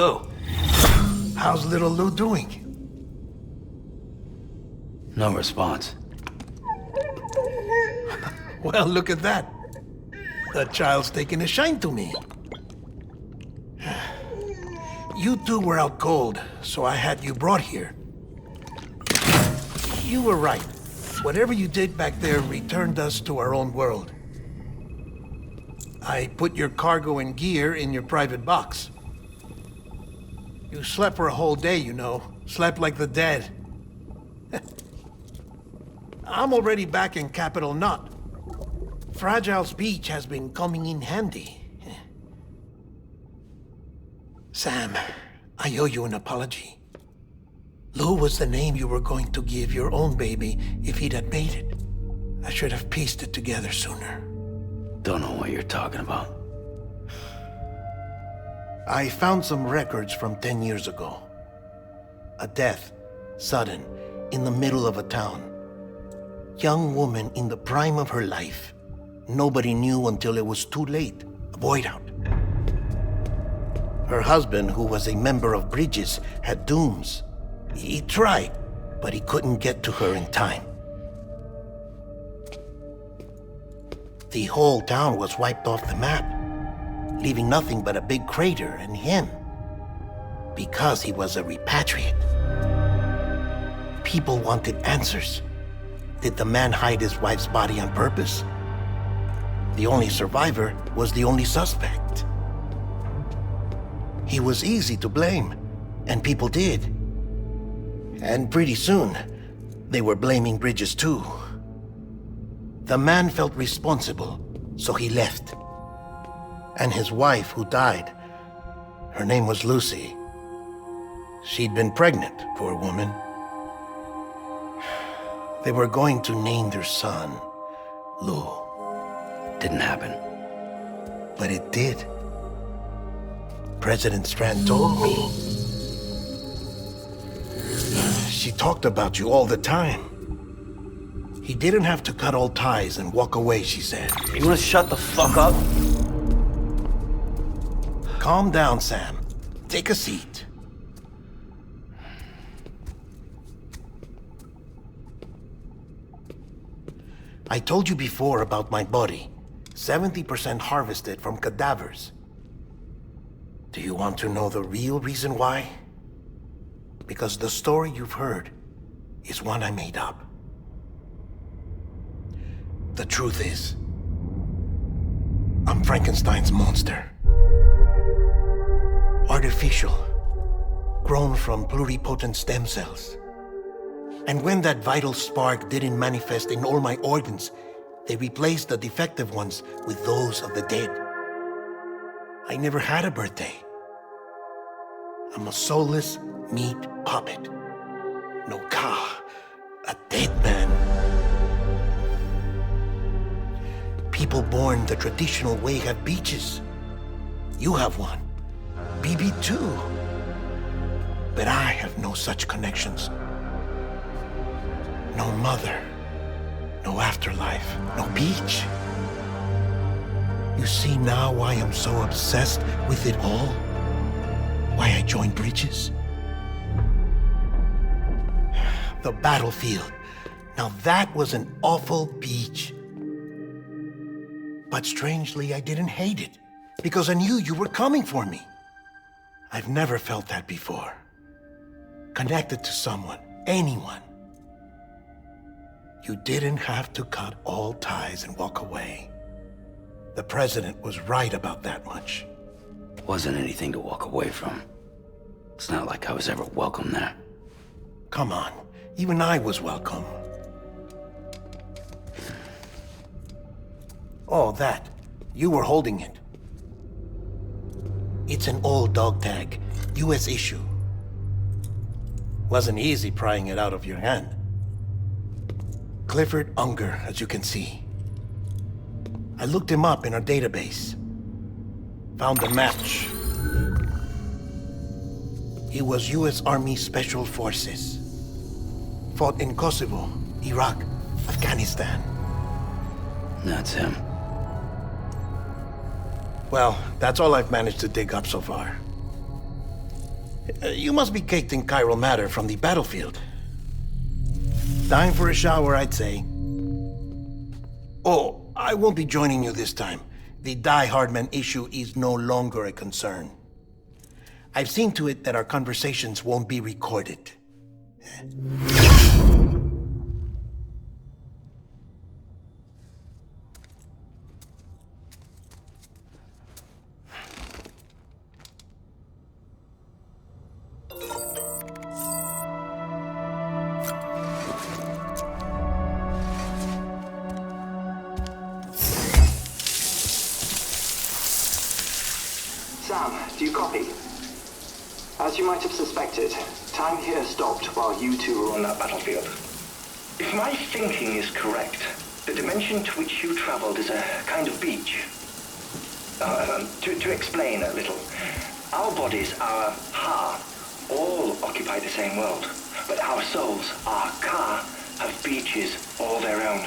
Lou. How's little Lou doing? No response. Well, look at that. The child's taking a shine to me. You two were out cold, so I had you brought here. You were right. Whatever you did back there returned us to our own world. I put your cargo and gear in your private box. You slept for a whole day, you know. Slept like the dead. I'm already back in Capital Knot. Fragile's beach has been coming in handy. Sam, I owe you an apology. Lou was the name you were going to give your own baby if he'd had made it. I should have pieced it together sooner. Don't know what you're talking about. I found some records from 10 years ago. A death, sudden, in the middle of a town. Young woman in the prime of her life. Nobody knew until it was too late. A void out. Her husband, who was a member of Bridges, had dooms. He tried, but he couldn't get to her in time. The whole town was wiped off the map, leaving nothing but a big crater and him. Because he was a repatriate. People wanted answers. Did the man hide his wife's body on purpose? The only survivor was the only suspect. He was easy to blame, and people did. And pretty soon, they were blaming Bridges too. The man felt responsible, so he left. And his wife, who died, her name was Lucy. She'd been pregnant, poor woman. They were going to name their son Lou. Didn't happen. But it did. President Strand told me. She talked about you all the time. He didn't have to cut all ties and walk away, she said. You wanna shut the fuck up? Calm down, Sam. Take a seat. I told you before about my body. 70% harvested from cadavers. Do you want to know the real reason why? Because the story you've heard is one I made up. The truth is, I'm Frankenstein's monster. Artificial, grown from pluripotent stem cells. And when that vital spark didn't manifest in all my organs, they replaced the defective ones with those of the dead. I never had a birthday. I'm a soulless meat puppet. No ka, a dead man. People born the traditional way have beaches. You have one. BB too. But I have no such connections. No mother. No afterlife. No beach. You see now why I'm so obsessed with it all? Why I joined Bridges? The battlefield. Now that was an awful beach. But strangely, I didn't hate it, because I knew you were coming for me. I've never felt that before. Connected to someone, anyone. You didn't have to cut all ties and walk away. The president was right about that much. Wasn't anything to walk away from. It's not like I was ever welcome there. Come on, even I was welcome. Oh, that. You were holding it. It's an old dog tag, US issue. Wasn't easy prying it out of your hand. Clifford Unger, as you can see. I looked him up in our database. Found a match. He was US Army Special Forces. Fought in Kosovo, Iraq, Afghanistan. That's him. Well, that's all I've managed to dig up so far. You must be caked in chiral matter from the battlefield. Time for a shower, I'd say. Oh, I won't be joining you this time. The Die Hardman issue is no longer a concern. I've seen to it that our conversations won't be recorded. Sam, do you copy? As you might have suspected, time here stopped while you two were on that battlefield. If my thinking is correct, the dimension to which you traveled is a kind of beach. To explain a little, our bodies, our ha, all occupy the same world, but our souls, our ka, have beaches all their own.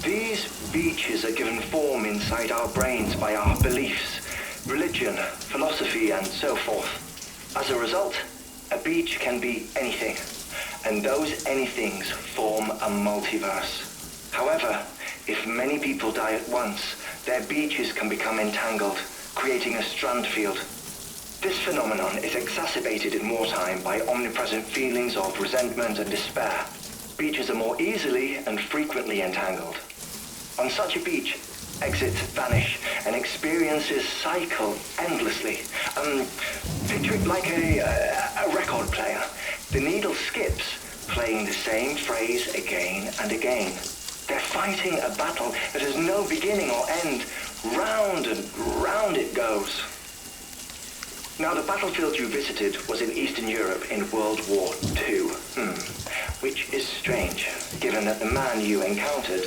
These beaches are given form inside our brains by our beliefs, religion, philosophy, and so forth. As a result, a beach can be anything, and those anythings form a multiverse. However, if many people die at once, their beaches can become entangled, creating a strand field. This phenomenon is exacerbated in wartime by omnipresent feelings of resentment and despair. Beaches are more easily and frequently entangled. On such a beach, exits vanish and experiences cycle endlessly. Picture it like a record player. The needle skips, playing the same phrase again and again. They're fighting a battle that has no beginning or end. Round and round it goes. Now, the battlefield you visited was in Eastern Europe in World War II. Which is strange, given that the man you encountered,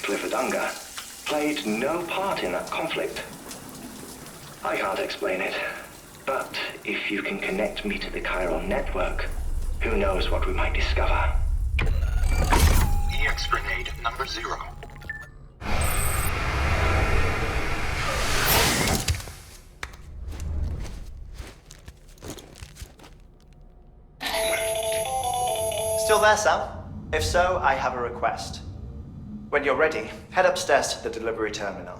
Clifford Unger, played no part in that conflict. I can't explain it, but if you can connect me to the chiral network, who knows what we might discover. EX grenade number 0. Still there, Sam? If so, I have a request. When you're ready, head upstairs to the delivery terminal.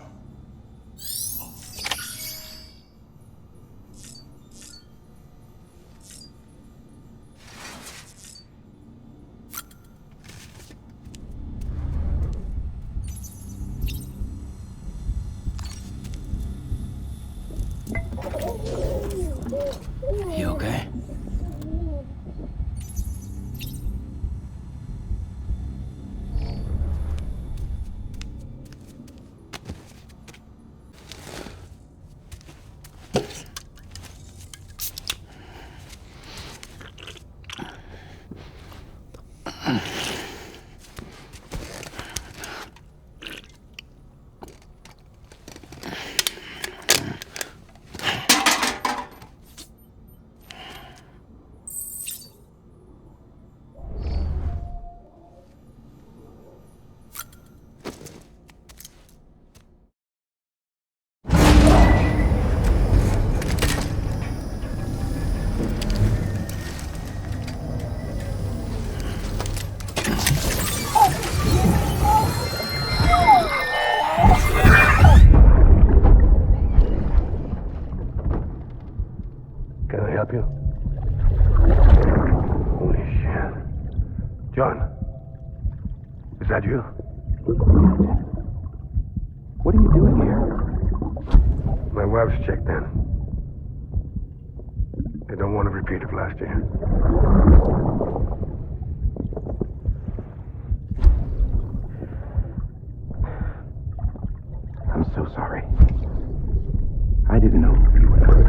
You okay? Can I help you? Holy shit. John, is that you? What are you doing here? My wife's checked in. They don't want to repeat of last year. I'm so sorry. I didn't know you were hurt.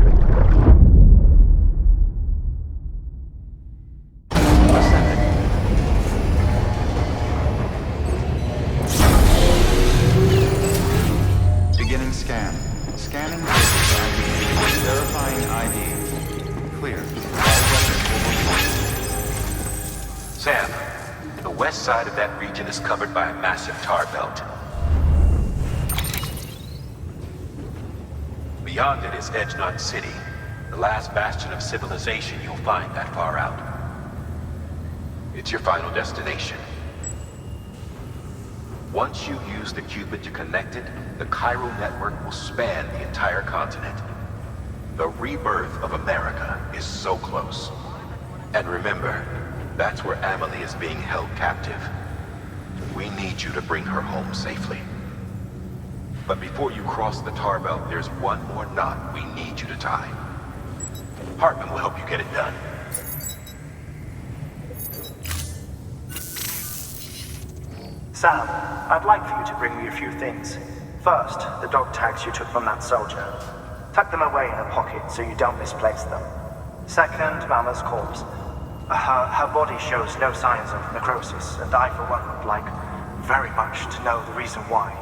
Beginning scan. Scanning. Verifying ID. Clear. Sam, the west side of that region is covered by a massive tar belt. Beyond it is Edgenot City, The last bastion of civilization you'll find that far out. It's your final destination. Once you use the Cupid to connect it, the chiral network will span the entire continent. The rebirth of America is so close. And remember, that's where Amelie is being held captive. We need you to bring her home safely. But before you cross the tar belt, there's one more knot we need you to tie. Hartman will help you get it done. Sam, I'd like for you to bring me a few things. First, the dog tags you took from that soldier. Tuck them away in a pocket so you don't misplace them. Second, Mama's corpse. Her body shows no signs of necrosis, and I, for one, would like very much to know the reason why.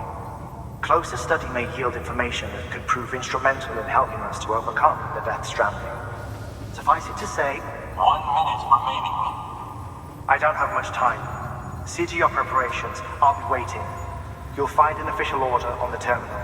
Closer study may yield information that could prove instrumental in helping us to overcome the Death Stranding. Suffice it to say, 1 minute remaining. I don't have much time. See to your preparations. I'll be waiting. You'll find an official order on the terminal.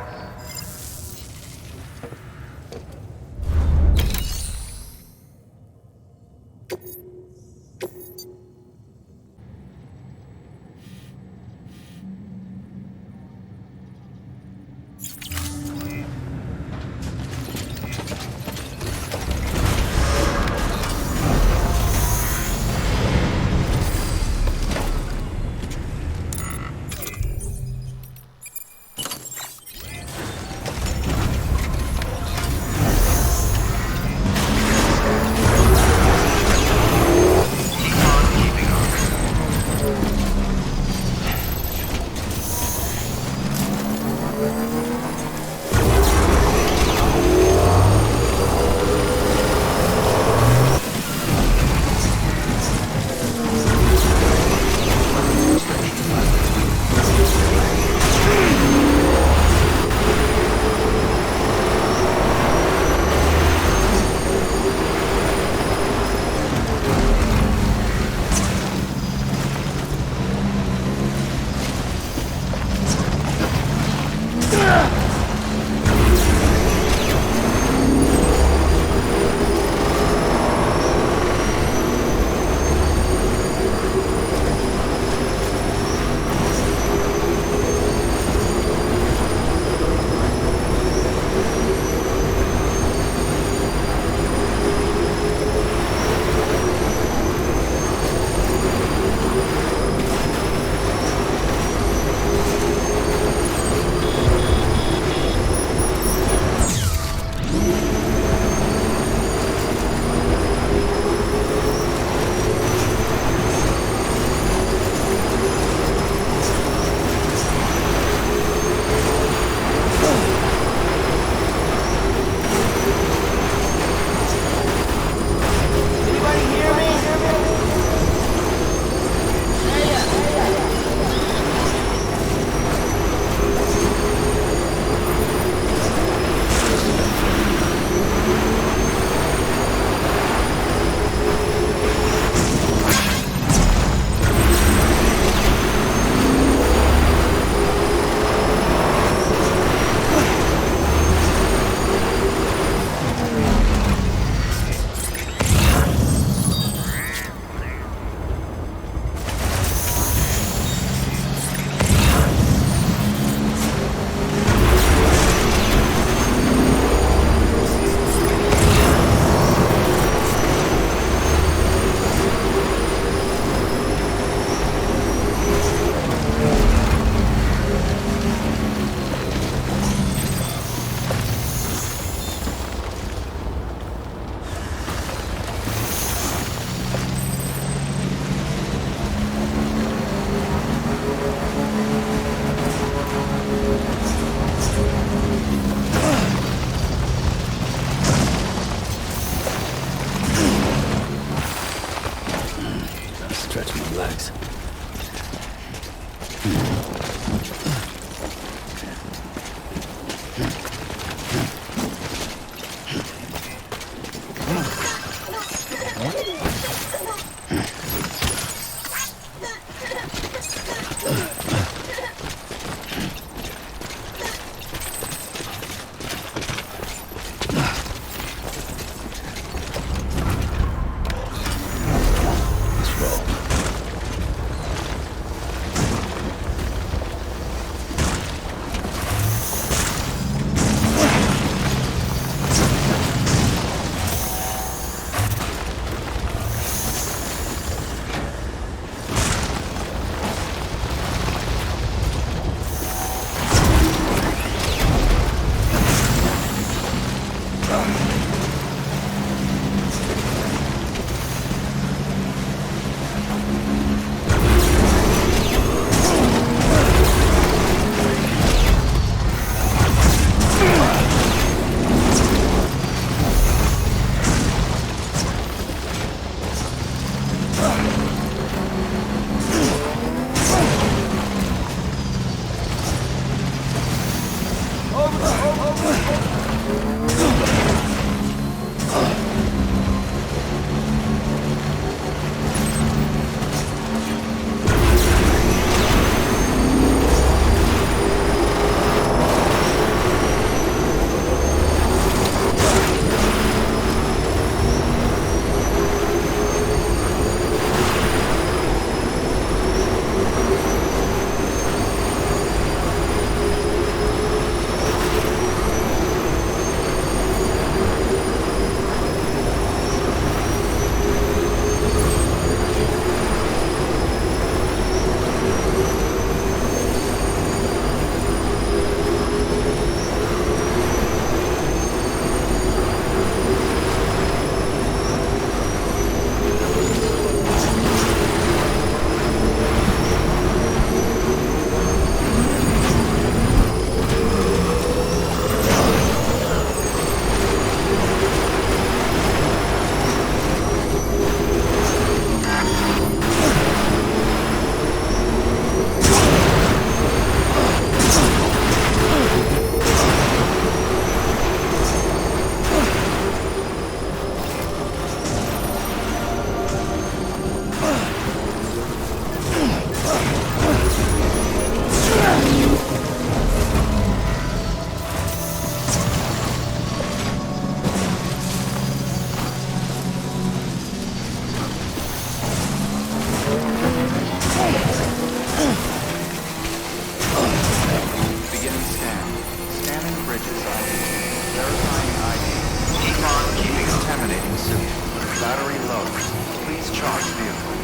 vehicle.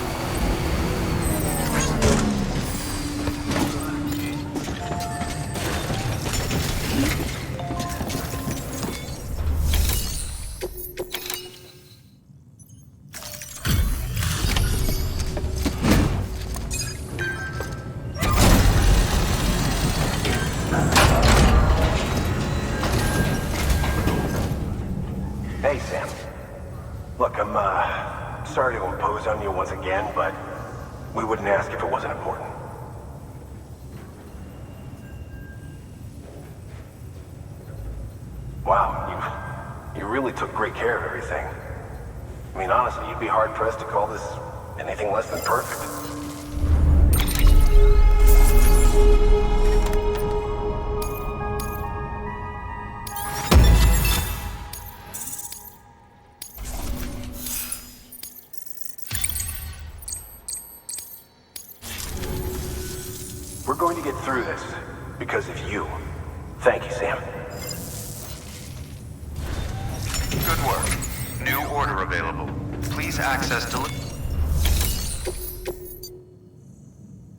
Hey, Sam. Look, I'm, sorry to impose on you once again, but we wouldn't ask if it wasn't important. Wow, you really took great care of everything. I mean, honestly, you'd be hard-pressed to call this anything less than perfect. We're going to get through this because of you. Thank you, Sam. Good work. New order available. Please access